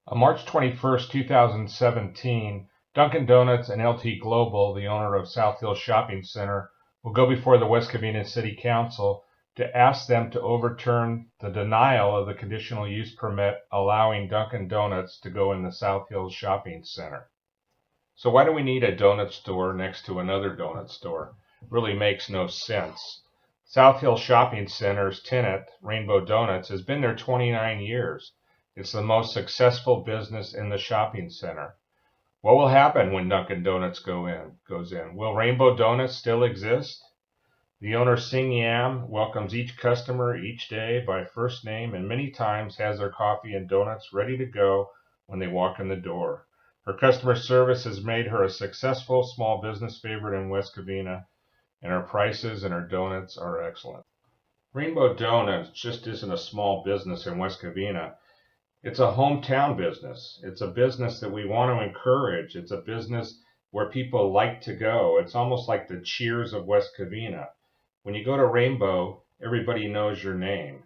On March 21st, 2017, Dunkin' Donuts and LT Global, the owner of South Hills Shopping Center, will go before the West Covina City Council to ask them to overturn the denial of the conditional use permit allowing Dunkin' Donuts to go in the South Hills Shopping Center. So why do we need a donut store next to another donut store? It really makes no sense. South Hills Shopping Center's tenant, Rainbow Donuts, has been there 29 years. It's the most successful business in the shopping center. What will happen when Dunkin' Donuts goes in? Will Rainbow Donuts still exist? The owner, Sing Yam, welcomes each customer each day by first name and many times has their coffee and donuts ready to go when they walk in the door. Her customer service has made her a successful small business favorite in West Covina, and her prices and her donuts are excellent. Rainbow Donuts just isn't a small business in West Covina. It's a hometown business. It's a business that we want to encourage. It's a business where people like to go. It's almost like the Cheers of West Covina. When you go to Rainbow, everybody knows your name.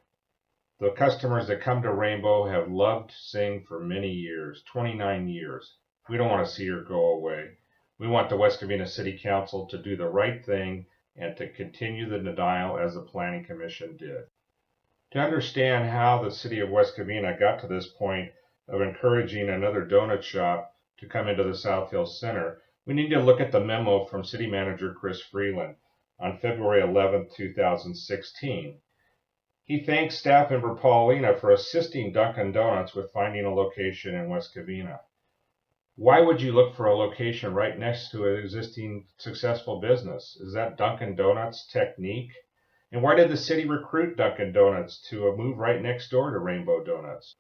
The customers that come to Rainbow have loved Sing for many years, 29 years. We don't want to see her go away. We want the West Covina City Council to do the right thing and to continue the denial as the Planning Commission did. To understand how the city of West Covina got to this point of encouraging another donut shop to come into the South Hills Center, we need to look at the memo from City Manager Chris Freeland on February 11, 2016. He thanks staff member Paulina for assisting Dunkin' Donuts with finding a location in West Covina. Why would you look for a location right next to an existing successful business? Is that Dunkin' Donuts' technique? And why did the city recruit Dunkin' Donuts to move right next door to Rainbow Donuts?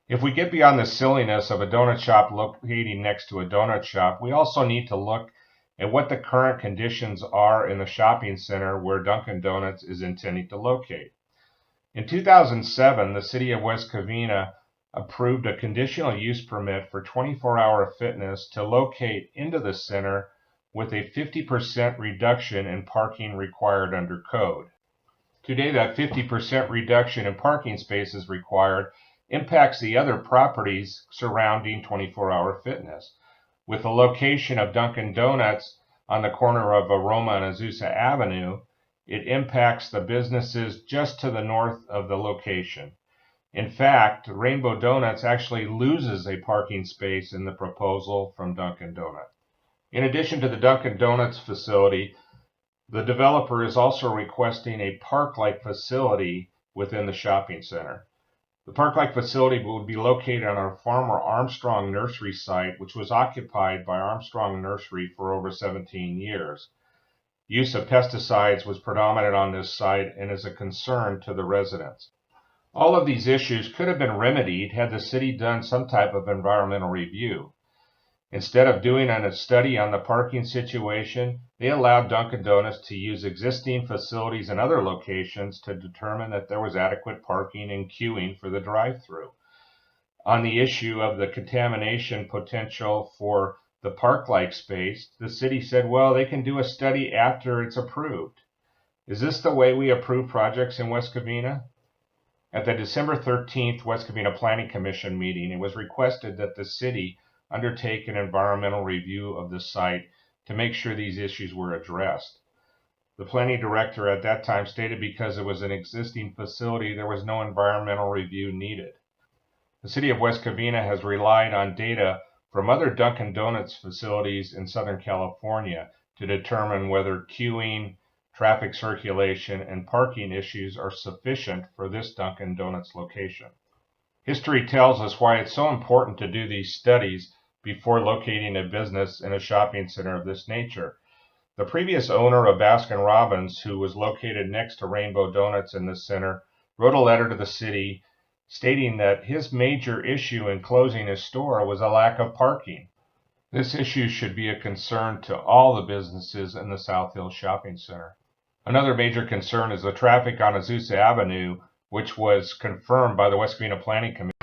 If we get beyond the silliness of a donut shop locating next to a donut shop, we also need to look at what the current conditions are in the shopping center where Dunkin' Donuts is intending to locate. In 2007, the city of West Covina approved a conditional use permit for 24-hour fitness to locate into the center with a 50% reduction in parking required under code. Today, that 50% reduction in parking spaces required impacts the other properties surrounding 24-hour fitness. With the location of Dunkin' Donuts on the corner of Aroma and Azusa Avenue, it impacts the businesses just to the north of the location. In fact, Rainbow Donuts actually loses a parking space in the proposal from Dunkin' Donuts. In addition to the Dunkin' Donuts facility, the developer is also requesting a park-like facility within the shopping center. The park-like facility would be located on our former Armstrong Nursery site, which was occupied by Armstrong Nursery for over 17 years. Use of pesticides was predominant on this site and is a concern to the residents. All of these issues could have been remedied had the city done some type of environmental review. Instead of doing a study on the parking situation, they allowed Dunkin' Donuts to use existing facilities in other locations to determine that there was adequate parking and queuing for the drive-thru. On the issue of the contamination potential for the park-like space, the city said, well, they can do a study after it's approved. Is this the way we approve projects in West Covina? At the December 13th West Covina Planning Commission meeting, it was requested that the city undertake an environmental review of the site to make sure these issues were addressed. The planning director at that time stated because it was an existing facility, there was no environmental review needed. The city of West Covina has relied on data from other Dunkin' Donuts facilities in Southern California to determine whether queuing, traffic circulation, and parking issues are sufficient for this Dunkin' Donuts location. History tells us why it's so important to do these studies before locating a business in a shopping center of this nature. The previous owner of Baskin-Robbins, who was located next to Rainbow Donuts in the center, wrote a letter to the city stating that his major issue in closing his store was a lack of parking. This issue should be a concern to all the businesses in the South Hills Shopping Center. Another major concern is the traffic on Azusa Avenue, which was confirmed by the West Covina Planning Commission.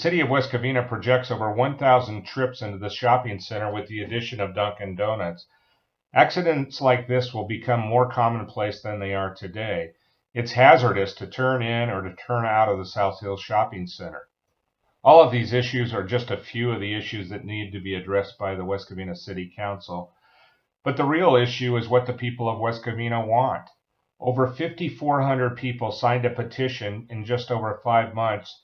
city of West Covina projects over 1,000 trips into the shopping center with the addition of Dunkin' Donuts. Accidents like this will become more commonplace than they are today. It's hazardous to turn in or to turn out of the South Hills Shopping Center. All of these issues are just a few of the issues that need to be addressed by the West Covina City Council. But the real issue is what the people of West Covina want. Over 5,400 people signed a petition in just over 5 months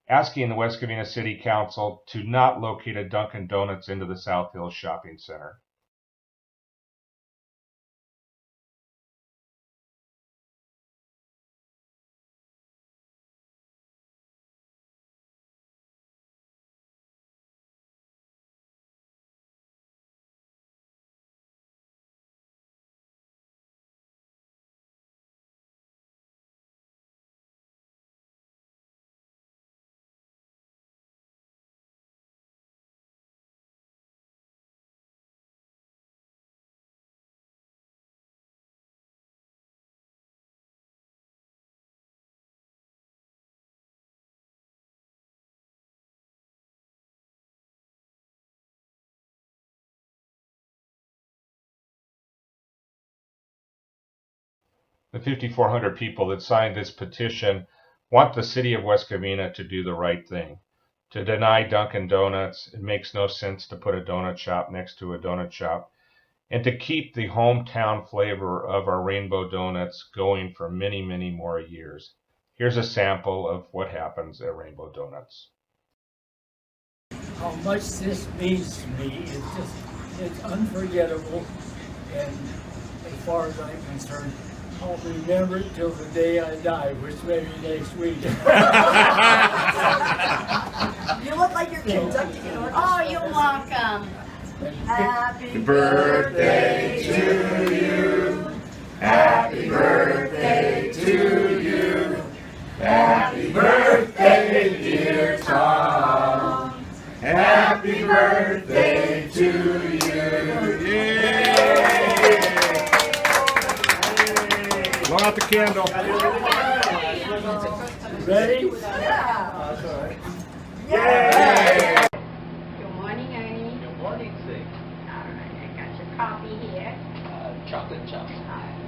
asking the West Covina City Council to not locate a Dunkin' Donuts into the South Hills Shopping Center. The 5,400 people that signed this petition want the city of West Covina to do the right thing. To deny Dunkin' Donuts, it makes no sense to put a donut shop next to a donut shop, and to keep the hometown flavor of our rainbow donuts going for many, many more years. Here's a sample of what happens at Rainbow Donuts. How much this means to me, it's unforgettable, and as far as I'm concerned, I'll remember it till the day I die, which may be next week. You look like you're Kentucky. Oh, you're welcome. Happy birthday to you. Happy birthday to you. Happy birthday, dear Tom. Happy birthday to you. Yay! Blow out the candle. Ready? Yeah. Yay! Good morning, Ernie. Good morning, Zig. All right, I got your coffee here. Chocolate chunk. All right.